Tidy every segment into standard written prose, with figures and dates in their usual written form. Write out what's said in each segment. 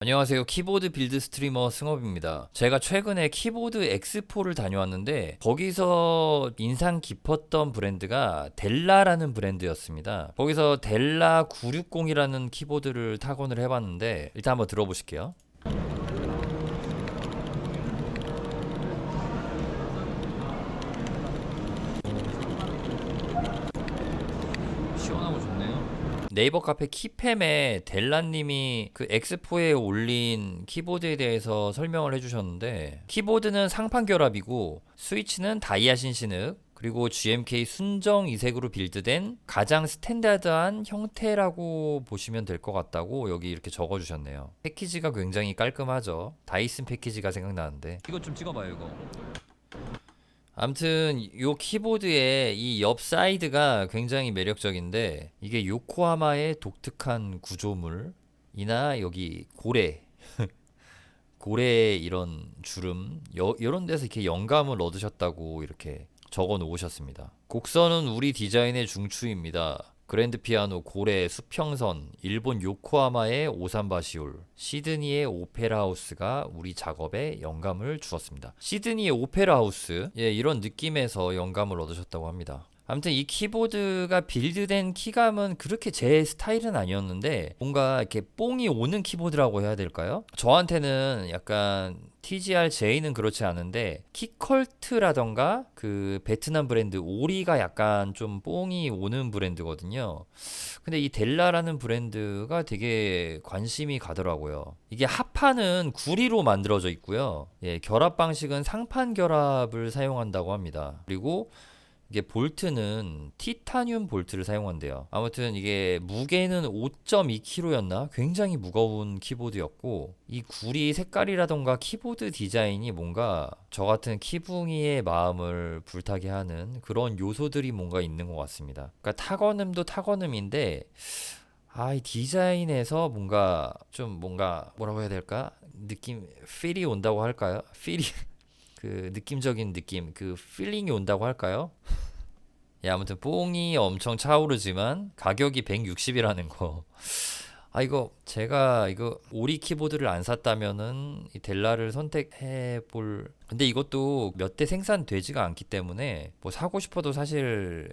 안녕하세요. 키보드 빌드 스트리머 승업입니다. 제가 최근에 키보드 엑스포를 다녀왔는데 거기서 인상 깊었던 브랜드가 델라라는 브랜드였습니다. 거기서 델라 960이라는 키보드를 타건을 해봤는데 일단 한번 들어보실게요. 시원하고 좋네요. 네이버 카페 키팸에 델라님이 그 엑스포에 올린 키보드에 대해서 설명을 해주셨는데, 키보드는 상판 결합이고 스위치는 다이아 신신흙, 그리고 GMK 순정 이색으로 빌드된 가장 스탠다드한 형태라고 보시면 될 것 같다고 여기 이렇게 적어주셨네요. 패키지가 굉장히 깔끔하죠. 다이슨 패키지가 생각나는데 이거 좀 찍어봐요. 이거 아무튼 요 키보드의 이 옆 사이드가 굉장히 매력적인데, 이게 요코하마의 독특한 구조물이나 여기 고래 이런 주름 이런 데서 이렇게 영감을 얻으셨다고 이렇게 적어 놓으셨습니다. 곡선은 우리 디자인의 중추입니다. 그랜드 피아노, 고래, 수평선, 일본 요코하마의 오산바시올, 시드니의 오페라 하우스가 우리 작업에 영감을 주었습니다. 시드니의 오페라 하우스, 이런 느낌에서 영감을 얻으셨다고 합니다. 아무튼 이 키보드가 빌드된 키감은 그렇게 제 스타일은 아니었는데, 뭔가 이렇게 뽕이 오는 키보드라고 해야 될까요? 저한테는 약간 TGR-J는 그렇지 않은데 키컬트라던가 그 베트남 브랜드 오리가 약간 좀 뽕이 오는 브랜드거든요. 근데 이 델라라는 브랜드가 되게 관심이 가더라고요. 이게 합판은 구리로 만들어져 있고요. 결합 방식은 상판 결합을 사용한다고 합니다. 그리고 이게 볼트는 티타늄 볼트를 사용한대요. 아무튼 이게 무게는 5.2kg였나? 굉장히 무거운 키보드였고, 이 구리 색깔이라던가 키보드 디자인이 뭔가 저 같은 키붕이의 마음을 불타게 하는 그런 요소들이 뭔가 있는 것 같습니다. 그러니까 타건음도 타건음인데, 이 디자인에서 뭔가 좀 뭔가 뭐라고 해야 될까? 느낌, 필이 온다고 할까요? 필이 그 느낌적인 느낌, 그 필링이 온다고 할까요? 아무튼 뽕이 엄청 차오르지만 가격이 160이라는 거. 이거 제가 이거 오리 키보드를 안 샀다면은 이 델라를 선택해 볼. 근데 이것도 몇 대 생산되지가 않기 때문에 뭐 사고 싶어도 사실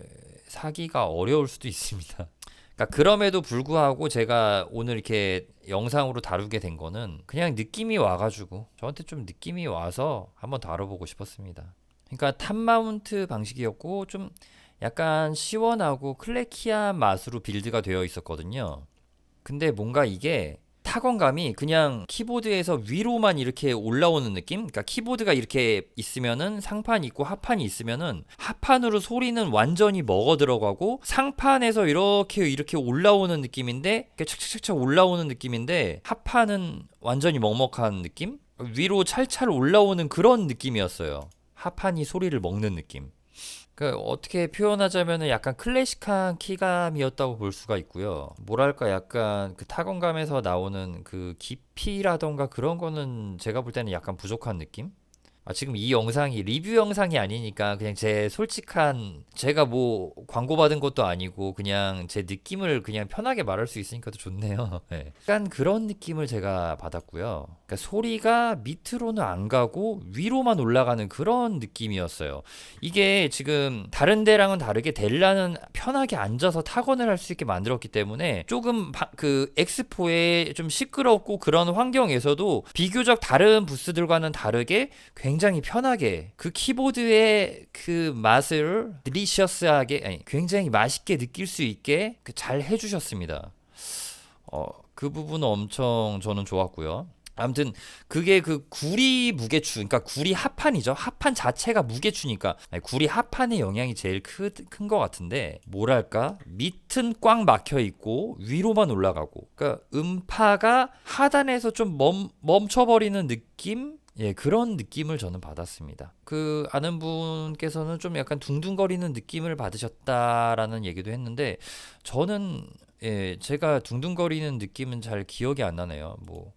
사기가 어려울 수도 있습니다. 그러니까 그럼에도 불구하고 제가 오늘 이렇게 영상으로 다루게 된 거는 그냥 느낌이 와가지고 저한테 좀 느낌이 와서 한번 다뤄보고 싶었습니다. 그러니까 탑 마운트 방식이었고 좀 약간 시원하고 클래키한 맛으로 빌드가 되어 있었거든요. 근데 뭔가 이게 타건감이 그냥 키보드에서 위로만 이렇게 올라오는 느낌? 그러니까 키보드가 이렇게 있으면은 상판이 있고 하판이 있으면은 하판으로 소리는 완전히 먹어 들어가고, 상판에서 이렇게 올라오는 느낌인데, 이렇게 착착착착 올라오는 느낌인데 하판은 완전히 먹먹한 느낌? 위로 찰찰 올라오는 그런 느낌이었어요. 하판이 소리를 먹는 느낌. 그 어떻게 표현하자면은 약간 클래식한 키감이었다고 볼 수가 있고요. 뭐랄까 약간 그 타건감에서 나오는 그 깊이라던가 그런 거는 제가 볼 때는 약간 부족한 느낌? 지금 이 영상이 리뷰 영상이 아니니까 그냥 제 솔직한, 제가 뭐 광고받은 것도 아니고 그냥 제 느낌을 그냥 편하게 말할 수 있으니까 더 좋네요. 네. 약간 그런 느낌을 제가 받았고요. 그러니까 소리가 밑으로는 안 가고 위로만 올라가는 그런 느낌이었어요. 이게 지금 다른 데랑은 다르게 델라는 편하게 앉아서 타건을 할 수 있게 만들었기 때문에 조금 그 엑스포에 좀 시끄럽고 그런 환경에서도 비교적 다른 부스들과는 다르게 굉장히 편하게 그 키보드의 그 맛을 딜리셔스하게, 아니 굉장히 맛있게 느낄 수 있게 잘 해주셨습니다. 그 부분은 엄청 저는 좋았고요. 아무튼 그게 그 구리 무게추, 그러니까 구리 합판이죠. 합판 자체가 무게추니까 구리 합판의 영향이 제일 큰 것 같은데, 뭐랄까 밑은 꽉 막혀 있고 위로만 올라가고, 그러니까 음파가 하단에서 좀 멈춰버리는 느낌. 그런 느낌을 저는 받았습니다. 그 아는 분께서는 좀 약간 둥둥거리는 느낌을 받으셨다라는 얘기도 했는데, 저는 제가 둥둥거리는 느낌은 잘 기억이 안 나네요. 뭐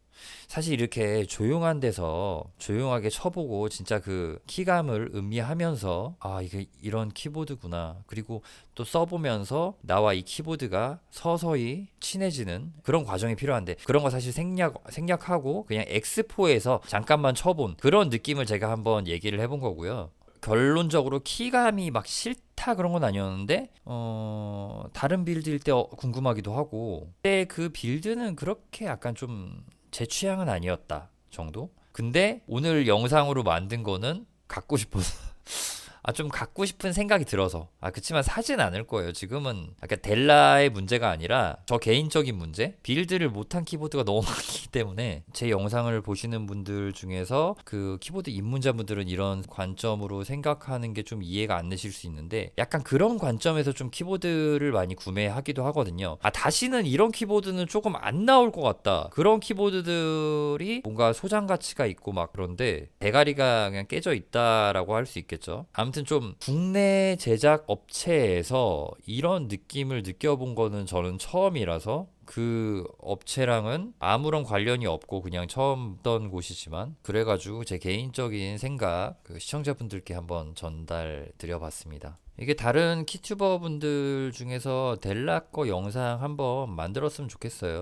사실 이렇게 조용한 데서 조용하게 쳐보고 진짜 그 키감을 음미하면서 아, 이게 이런 키보드구나. 그리고 또 써보면서 나와 이 키보드가 서서히 친해지는 그런 과정이 필요한데 그런 거 사실 생략하고 그냥 엑스포에서 잠깐만 쳐본 그런 느낌을 제가 한번 얘기를 해본 거고요. 결론적으로 키감이 막 싫다 그런 건 아니었는데 다른 빌드일 때 궁금하기도 하고 그때 그 빌드는 그렇게 약간 좀 제 취향은 아니었다 정도? 근데 오늘 영상으로 만든 거는 갖고 싶어서 아, 좀 갖고 싶은 생각이 들어서. 아, 그치만 사진 않을 거예요. 지금은 약간 델라의 문제가 아니라 저 개인적인 문제? 빌드를 못한 키보드가 너무 많기 때문에 제 영상을 보시는 분들 중에서 그 키보드 입문자분들은 이런 관점으로 생각하는 게 좀 이해가 안 되실 수 있는데 약간 그런 관점에서 좀 키보드를 많이 구매하기도 하거든요. 아, 다시는 이런 키보드는 조금 안 나올 것 같다. 그런 키보드들이 뭔가 소장 가치가 있고 막 그런데 대가리가 그냥 깨져 있다라고 할 수 있겠죠. 아무튼 좀 국내 제작 업체에서 이런 느낌을 느껴본 거는 저는 처음이라서 그 업체랑은 아무런 관련이 없고 그냥 처음 던 곳이지만 그래가지고 제 개인적인 생각 그 시청자분들께 한번 전달 드려봤습니다. 이게 다른 키튜버 분들 중에서 델라 거 영상 한번 만들었으면 좋겠어요.